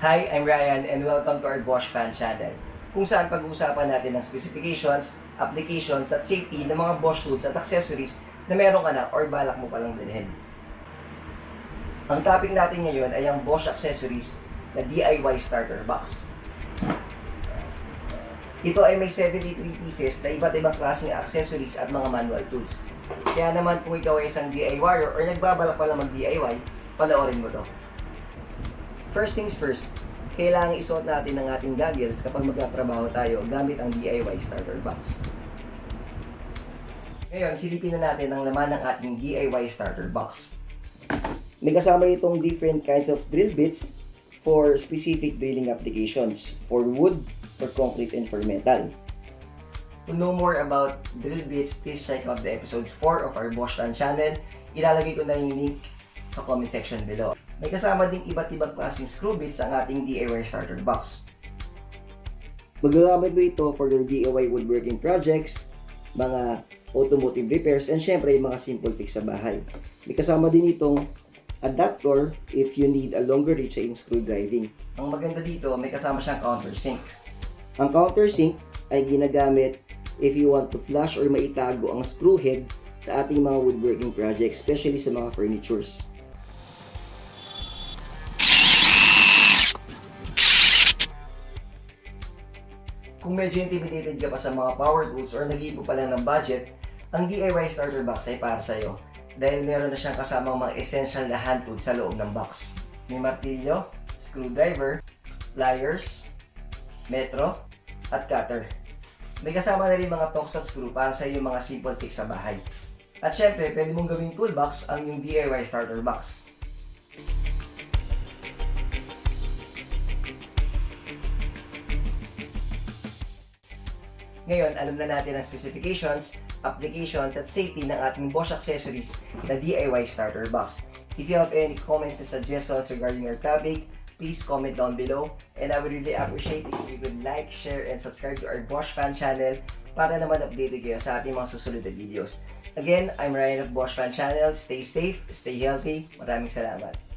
Hi, I'm Ryan and welcome to our Boschfan channel, kung saan pag-uusapan natin ang specifications, applications at safety ng mga Bosch tools at accessories na meron ka na or balak mo palang bilhin. Ang topic natin ngayon ay ang Bosch accessories na DIY Starter Box. Ito ay may 73 pieces na iba't ibang klaseng accessories at mga manual tools. Kaya naman kung ikaw ay isang DIYer or nagbabalak pa lang mag-DIY, panoorin mo to. First things first, kailangan isuot natin ang ating goggles kapag magtatrabaho tayo gamit ang DIY Starter Box. Ngayon, silipin na natin ang laman ng ating DIY Starter Box. May kasama itong different kinds of drill bits for specific drilling applications, for wood, for concrete, and for metal. To know more about drill bits, please check out the episode 4 of our Boschfan channel. Ilalagay ko na yung link sa comment section below. May kasama ding iba't ibang klaseng screw bits ang ating DIY Starter Box. Magagamit mo ito for your DIY woodworking projects, mga automotive repairs, and syempre mga simple fix sa bahay. May kasama din itong adapter if you need a longer reach in screw driving. Ang maganda dito, may kasama siyang countersink. Ang countersink ay ginagamit if you want to flush or maitago ang screw head sa ating mga woodworking projects, especially sa mga furnitures. Kung medyo intimidated ka pa sa mga power tools or nag-iipo pa lang ng budget, ang DIY Starter Box ay para sa'yo dahil meron na siyang kasamang mga essential na hand tools sa loob ng box. May martilyo, screwdriver, pliers, metro, at cutter. May kasama na rin mga tools at screw para sa iyong mga simple fix sa bahay. At syempre, pwede mong gawing toolbox ang iyong DIY Starter Box. Ngayon, alam na natin ang specifications, applications, at safety ng ating Bosch accessories na DIY Starter Box. If you have any comments and suggestions regarding our topic, please comment down below. And I would really appreciate if you could like, share, and subscribe to our Boschfan channel para naman updated kayo sa ating mga susunod na videos. Again, I'm Ryan of Boschfanchannel. Stay safe, stay healthy. Maraming salamat.